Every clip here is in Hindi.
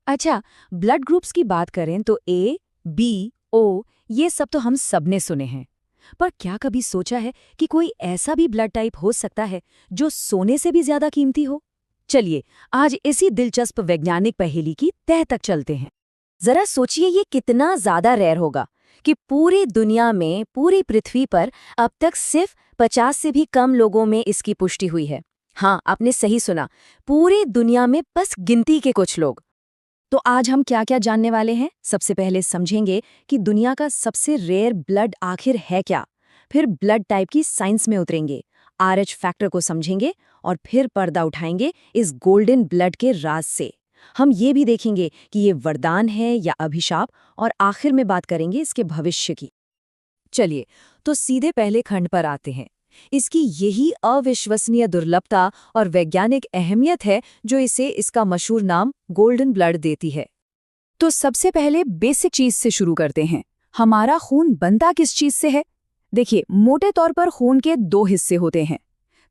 अच्छा, ब्लड ग्रुप्स की बात करें तो ए, बी, ओ ये सब तो हम सबने सुने हैं। पर क्या कभी सोचा है कि कोई ऐसा भी ब्लड टाइप हो सकता है जो सोने से भी ज्यादा कीमती हो? चलिए, आज इसी दिलचस्प वैज्ञानिक पहेली की तह तक चलते हैं। जरा सोचिए ये कितना ज्यादा रेयर होगा कि पूरी दुनिया में, पूरी पृथ्वी पर अब तक सिर्फ 50 से भी कम लोगों में इसकी पुष्टि हुई है। हाँ, आपने सही सुना, पूरी दुनिया में बस गिनती के कुछ लोग। तो आज हम क्या क्या जानने वाले हैं? सबसे पहले समझेंगे कि दुनिया का सबसे रेयर ब्लड आखिर है क्या। फिर ब्लड टाइप की साइंस में उतरेंगे, आरएच फैक्टर को समझेंगे और फिर पर्दा उठाएंगे इस गोल्डन ब्लड के राज से। हम ये भी देखेंगे कि ये वरदान है या अभिशाप, और आखिर में बात करेंगे इसके भविष्य की। चलिए, तो सीधे पहले खंड पर आते हैं। इसकी यही अविश्वसनीय दुर्लभता और वैज्ञानिक अहमियत है जो इसे इसका मशहूर नाम गोल्डन ब्लड देती है। तो सबसे पहले बेसिक चीज से शुरू करते हैं। हमारा खून बनता किस चीज से है? देखिए, मोटे तौर पर खून के दो हिस्से होते हैं।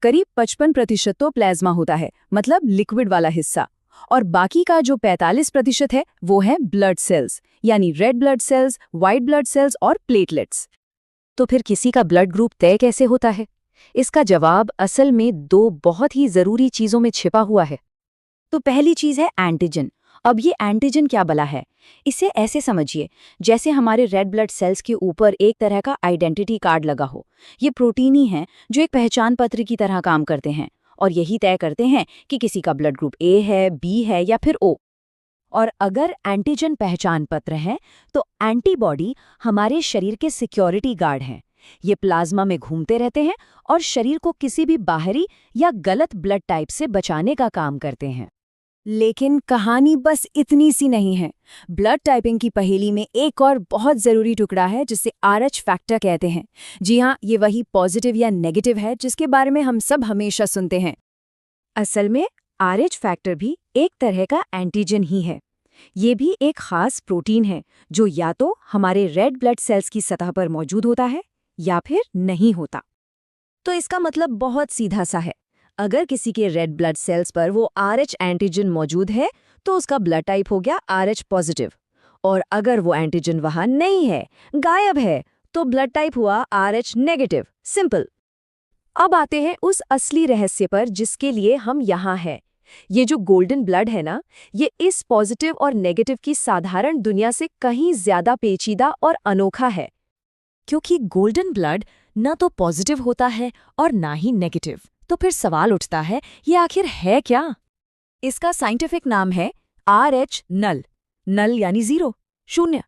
करीब 55% तो प्लाज्मा होता है, मतलब लिक्विड वाला हिस्सा, और बाकी का जो 45% है वो है ब्लड सेल्स, यानी red blood cells, white blood cells और प्लेटलेट्स। तो फिर किसी का ब्लड ग्रुप तय कैसे होता है? इसका जवाब असल में दो बहुत ही जरूरी चीजों में छिपा हुआ है। तो पहली चीज है एंटीजन। अब ये एंटीजन क्या भला है? इसे ऐसे समझिए जैसे हमारे रेड ब्लड सेल्स के ऊपर एक तरह का आइडेंटिटी कार्ड लगा हो। ये प्रोटीन ही हैं जो एक पहचान पत्र की तरह काम करते हैं और यही तय करते हैं कि किसी का ब्लड ग्रुप ए है, बी है या फिर ओ। और अगर एंटीजन पहचान पत्र है तो एंटीबॉडी हमारे शरीर के सिक्योरिटी गार्ड हैं। ये प्लाज्मा में घूमते रहते हैं और शरीर को किसी भी बाहरी या गलत ब्लड टाइप से बचाने का काम करते हैं। लेकिन कहानी बस इतनी सी नहीं है। ब्लड टाइपिंग की पहेली में एक और बहुत जरूरी टुकड़ा है जिसे आरएच फैक्टर कहते हैं। जी हाँ, ये वही पॉजिटिव या नेगेटिव है जिसके बारे में हम सब हमेशा सुनते हैं। असल में आरएच फैक्टर भी एक तरह का एंटीजन ही है। ये भी एक खास प्रोटीन है जो या तो हमारे रेड ब्लड सेल्स की सतह पर मौजूद होता है या फिर नहीं होता। तो इसका मतलब बहुत सीधा सा है। अगर किसी के रेड ब्लड सेल्स पर वो आरएच एंटीजन मौजूद है तो उसका ब्लड टाइप हो गया आरएच पॉजिटिव, और अगर वो एंटीजन वहां नहीं है, गायब है, तो ब्लड टाइप हुआ आरएच नेगेटिव। सिंपल। अब आते हैं उस असली रहस्य पर जिसके लिए हम यहाँ हैं। ये जो गोल्डन ब्लड है ना, ये इस पॉजिटिव और नेगेटिव की साधारण दुनिया से कहीं ज्यादा पेचीदा और अनोखा है। क्योंकि गोल्डन ब्लड न तो पॉजिटिव होता है और ना ही नेगेटिव। तो फिर सवाल उठता है, ये आखिर है क्या? इसका साइंटिफिक नाम है आरएच नल। नल यानी जीरो, शून्य।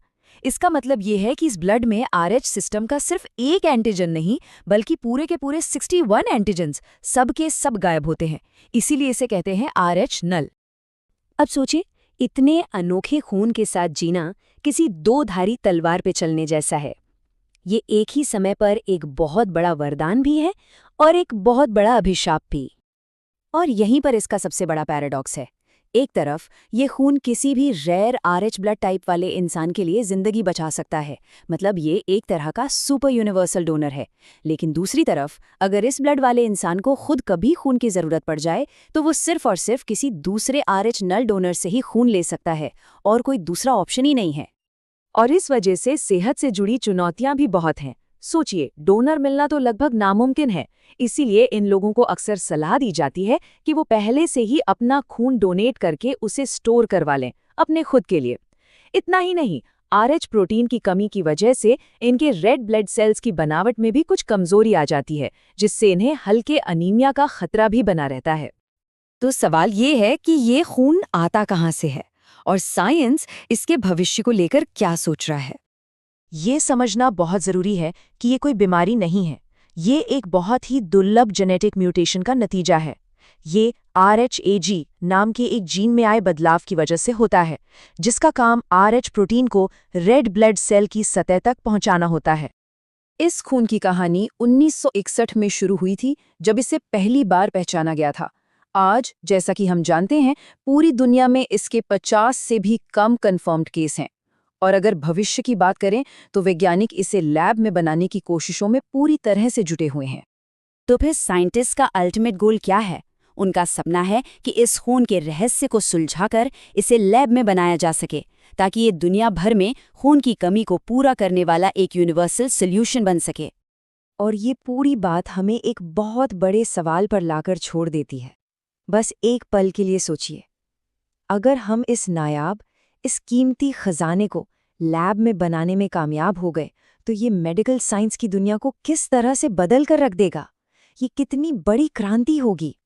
इसका मतलब ये है कि इस ब्लड में आरएच सिस्टम का सिर्फ एक एंटीजन नहीं, बल्कि पूरे के पूरे 61 एंटीजन्स सब के सब गायब होते हैं। इसीलिए इसे कहते हैं आरएच नल। अब सोचिए, इतने अनोखे खून के साथ जीना किसी दो धारी तलवार पे चलने जैसा है। ये एक ही समय पर एक बहुत बड़ा वरदान भी है और एक बहुत बड़ा अभिशाप भी। और यहीं पर इसका सबसे बड़ा पैराडॉक्स है। एक तरफ ये खून किसी भी रेयर आरएच ब्लड टाइप वाले इंसान के लिए जिंदगी बचा सकता है, मतलब ये एक तरह का सुपर यूनिवर्सल डोनर है। लेकिन दूसरी तरफ अगर इस ब्लड वाले इंसान को खुद कभी खून की जरूरत पड़ जाए तो वो सिर्फ और सिर्फ किसी दूसरे आरएच नल डोनर से ही खून ले सकता है, और कोई दूसरा ऑप्शन ही नहीं है। और इस वजह से सेहत से जुड़ी चुनौतियां भी बहुत हैं। सोचिए, डोनर मिलना तो लगभग नामुमकिन है। इसीलिए इन लोगों को अक्सर सलाह दी जाती है कि वो पहले से ही अपना खून डोनेट करके उसे स्टोर करवा लें अपने खुद के लिए। इतना ही नहीं, आरएच प्रोटीन की कमी की वजह से इनके रेड ब्लड सेल्स की बनावट में भी कुछ कमजोरी आ जाती है, जिससे इन्हें हल्के अनीमिया का खतरा भी बना रहता है। तो सवाल ये है कि ये खून आता कहाँ से है और साइंस इसके भविष्य को लेकर क्या सोच रहा है। ये समझना बहुत जरूरी है कि ये कोई बीमारी नहीं है। ये एक बहुत ही दुर्लभ जेनेटिक म्यूटेशन का नतीजा है। ये RHAG नाम के एक जीन में आए बदलाव की वजह से होता है, जिसका काम RH प्रोटीन को रेड ब्लड सेल की सतह तक पहुंचाना होता है। इस खून की कहानी 1961 में शुरू हुई थी, जब इसे पहली बार पहचाना गया था। आज, जैसा कि हम जानते हैं, पूरी दुनिया में इसके 50 से भी कम कन्फर्म्ड केस हैं। और अगर भविष्य की बात करें तो वैज्ञानिक इसे लैब में बनाने की कोशिशों में पूरी तरह से जुटे हुए हैं। तो फिर साइंटिस्ट का अल्टीमेट गोल क्या है? उनका सपना है कि इस खून के रहस्य को सुलझाकर इसे लैब में बनाया जा सके, ताकि ये दुनिया भर में खून की कमी को पूरा करने वाला एक यूनिवर्सल सॉल्यूशन बन सके। और ये पूरी बात हमें एक बहुत बड़े सवाल पर लाकर छोड़ देती है। बस एक पल के लिए सोचिए, अगर हम इस नायाब, इस कीमती खजाने को लैब में बनाने में कामयाब हो गए, तो ये मेडिकल साइंस की दुनिया को किस तरह से बदल कर रख देगा। ये कितनी बड़ी क्रांति होगी।